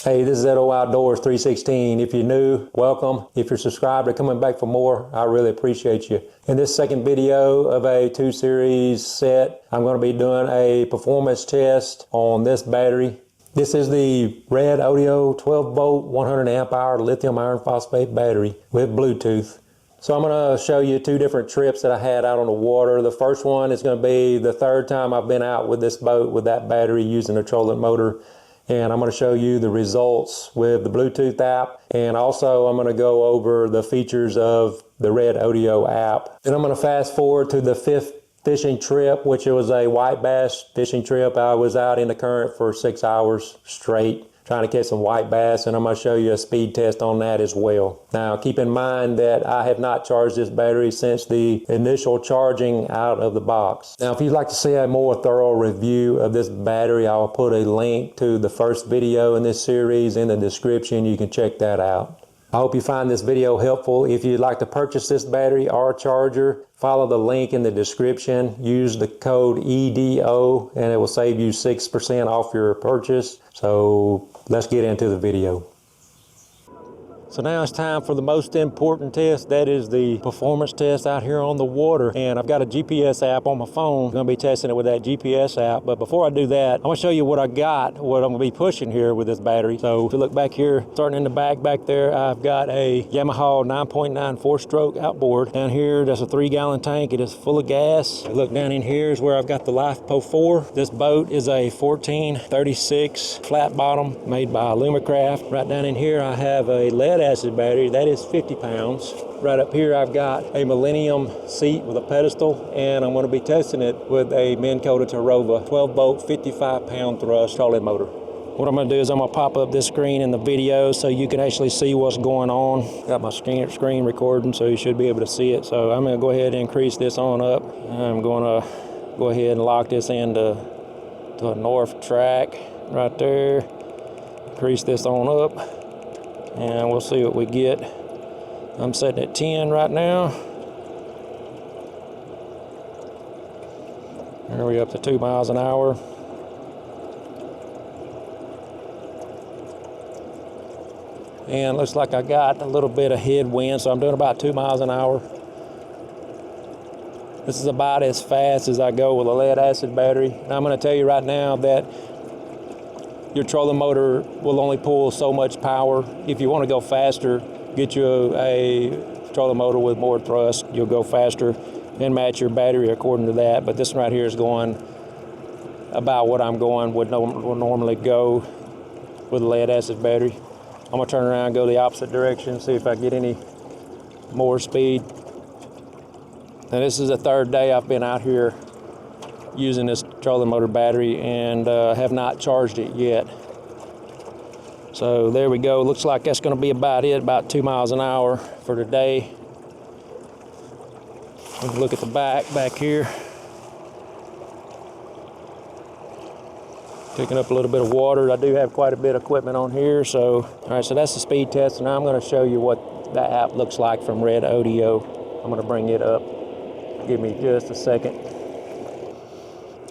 Hey, this is Redodo Outdoors 316. If you're new, welcome. If you're subscribed or coming back for more, I really appreciate you. In this second video of a 2 series set, I'm going to be doing a performance test on this battery. This is the REDODO 12v 100Ah Lithium Iron Phosphate battery with Bluetooth. So I'm going to show you 2 different trips that I had out on the water. The first one is going to be the 3rd time I've been out with this boat with that battery using a trolling motor. And I'm going to show you the results with the Bluetooth app. And also I'm going to go over the features of the REDODO app. Then I'm going to fast forward to the 5th fishing trip, which was a white bass fishing trip. I was out in the current for 6 hours straight trying to catch some white bass, and I'm going to show you a speed test on that as well. Now keep in mind that I have not charged this battery since the initial charging out of the box. Now if you'd like to see a more thorough review of this battery, I'll put a link to the first video in this series in the description. You can check that out. I hope you find this video helpful. If you'd like to purchase this battery or charger, follow the link in the description. Use the code EDO and it will save you 6% off your purchase. So let's get into the video. So now it's time for the most important test. That is the performance test out here on the water. And I've got a GPS app on my phone. I'm going to be testing it with that GPS app. But before I do that, I'm going to show you what I got, what I'm going to be pushing here with this battery. So if you look back here, starting in the back there, I've got a Yamaha 9.9 4-stroke outboard. Down here, that's a 3-gallon tank. It is full of gas. Look down in here is where I've got the LiFePO4. This boat is a 1436 flat bottom made by Lumicraft. Right down in here, I have a lead acid battery that is 50 pounds. Right up here I've got a Millennium seat with a pedestal, and I'm going to be testing it with a Minn Kota Tarova 12-volt 55-pound thrust trolling motor. What I'm going to do is I'm going to pop up this screen in the video so you can actually see what's going on. Got my screen recording, so you should be able to see it. So I'm going to go ahead and increase this on up. I'm going to go ahead and lock this into a north track right there. Increase this on up, and we'll see what we get. I'm setting at 10 right now. There we're up to 2 miles an hour. And looks like I got a little bit of headwind, so I'm doing about 2 miles an hour. This is about as fast as I go with a lead acid battery. And I'm going to tell you right now that your trolling motor will only pull so much power. If you want to go faster, get you a trolling motor with more thrust. You'll go faster and match your battery according to that. But this one right here is going about what I'm going would normally go with a lead acid battery. I'm going to turn around and go the opposite direction, see if I get any more speed. Now this is the 3rd day I've been out here using this trolling motor battery and have not charged it yet. So there we go. Looks like that's going to be about it, about 2 miles an hour for today. Look at the back here. Picking up a little bit of water. I do have quite a bit of equipment on here. So, all right, so that's the speed test. And now I'm going to show you what the app looks like from REDODO. I'm going to bring it up. Give me just a second.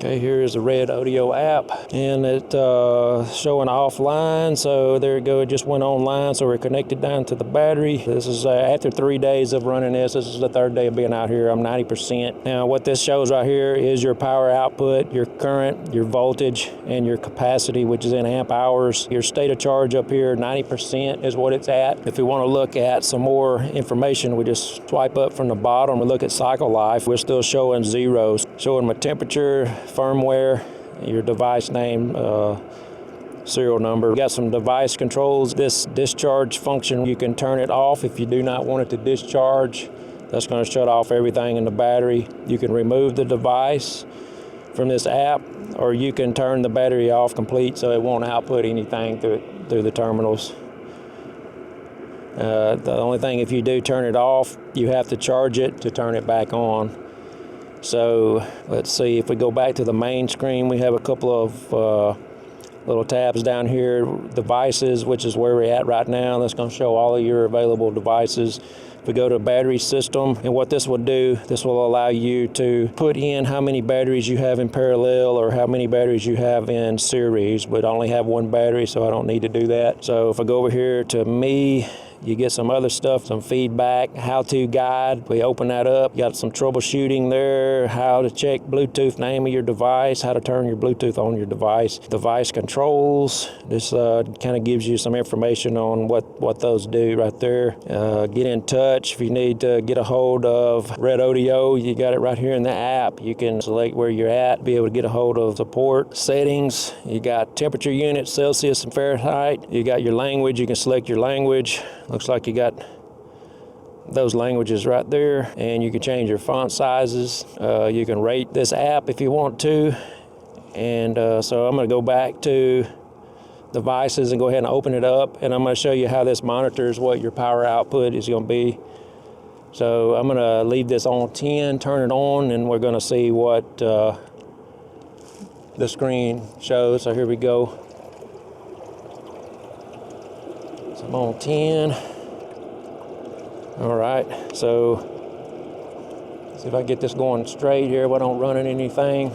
Okay, here is the REDODO app, and it's showing offline, so there you go, it just went online, so we're connected down to the battery. This is after 3 days of running this is the 3rd day of being out here. I'm 90%. Now what this shows right here is your power output, your current, your voltage, and your capacity, which is in amp hours. Your state of charge up here, 90% is what it's at. If we want to look at some more information, we just swipe up from the bottom and look at cycle life. We're still showing zeros, showing my temperature, firmware, your device name, serial number. We got some device controls. This discharge function, you can turn it off if you do not want it to discharge. That's going to shut off everything in the battery. You can remove the device from this app, or you can turn the battery off complete so it won't output anything through the terminals. The only thing, if you do turn it off, you have to charge it to turn it back on. So let's see, if we go back to the main screen, we have a couple of little tabs down here, devices, which is where we're at right now. That's going to show all of your available devices. We go to battery system, and what this will do, this will allow you to put in how many batteries you have in parallel or how many batteries you have in series, but I only have one battery, so I don't need to do that. So if I go over here to me, you get some other stuff, some feedback, how-to guide. We open that up. You got some troubleshooting there, how to check Bluetooth, name of your device, how to turn your Bluetooth on your device. Device controls. This kind of gives you some information on what those do right there. Get in touch. If you need to get a hold of Redodo, you got it right here in the app. You can select where you're at, be able to get a hold of support. Settings. You got temperature units, Celsius and Fahrenheit. You got your language. You can select your language. Looks like you got those languages right there, and you can change your font sizes. You can rate this app if you want to. And so I'm going to go back to devices and go ahead and open it up, and I'm going to show you how this monitors what your power output is going to be. So I'm going to leave this on 10, turn it on, and we're going to see what the screen shows. So here we go. So I'm on 10. All right, so see if I get this going straight here if I don't run into anything.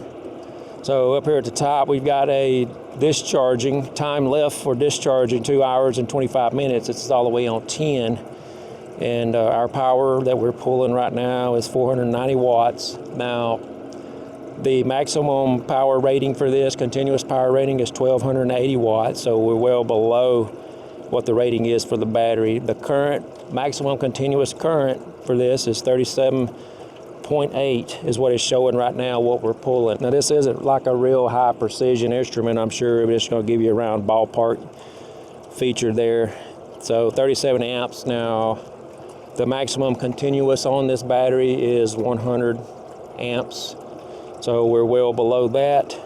So up here at the top, we've got a discharging, time left for discharging 2 hours and 25 minutes. It's all the way on 10. And our power that we're pulling right now is 490 watts. Now, the maximum power rating for this, continuous power rating, is 1280 watts. So we're well below what the rating is for the battery. The current, maximum continuous current for this is 37.8 is what it's showing right now, what we're pulling. Now this isn't like a real high precision instrument, I'm sure, but it's going to give you a round ballpark feature there. So 37 amps. Now the maximum continuous on this battery is 100 amps. So we're well below that.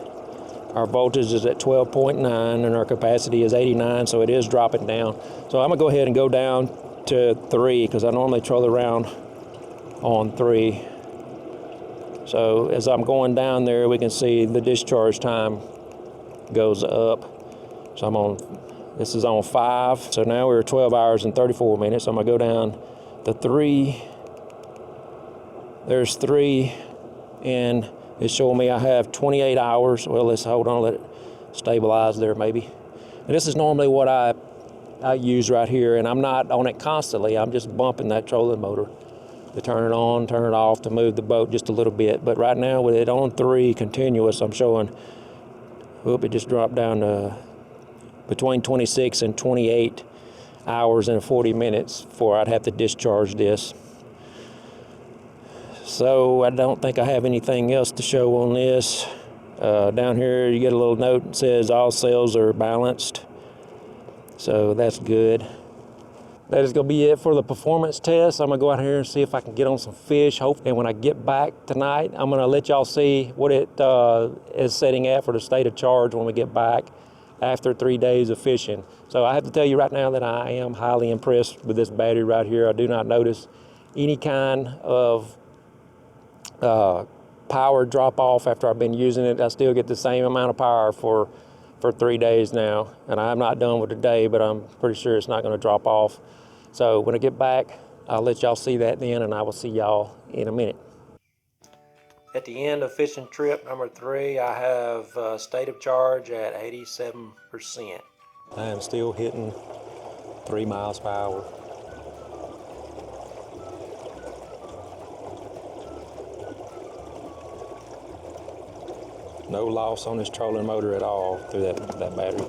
Our voltage is at 12.9 and our capacity is 89, so it is dropping down. So I'm gonna go ahead and go down to 3 because I normally troll around on 3. So as I'm going down there, we can see the discharge time goes up. So I'm on, this is on 5. So now we're 12 hours and 34 minutes. I'm gonna go down to 3. There's 3, and it's showing me I have 28 hours. Well, let's hold on, let it stabilize there maybe. And this is normally what I use right here, and I'm not on it constantly. I'm just bumping that trolling motor to turn it on, turn it off, to move the boat just a little bit. But right now with it on 3 continuous, I'm showing, whoop, it just dropped down to between 26 and 28 hours and 40 minutes before I'd have to discharge this. So I don't think I have anything else to show on this. Down here you get a little note that says all cells are balanced. So that's good. That is going to be it for the performance test. I'm going to go out here and see if I can get on some fish. And when I get back tonight, I'm going to let y'all see what it is setting at for the state of charge when we get back after 3 days of fishing. So I have to tell you right now that I am highly impressed with this battery right here. I do not notice any kind of power drop off after I've been using it. I still get the same amount of power for 3 days now, and I'm not done with the day, but I'm pretty sure it's not going to drop off. So when I get back, I'll let y'all see that then, and I will see y'all in a minute. At the end of fishing trip number 3, I have state of charge at 87%. I am still hitting 3 miles per hour. No loss on this trolling motor at all through that battery.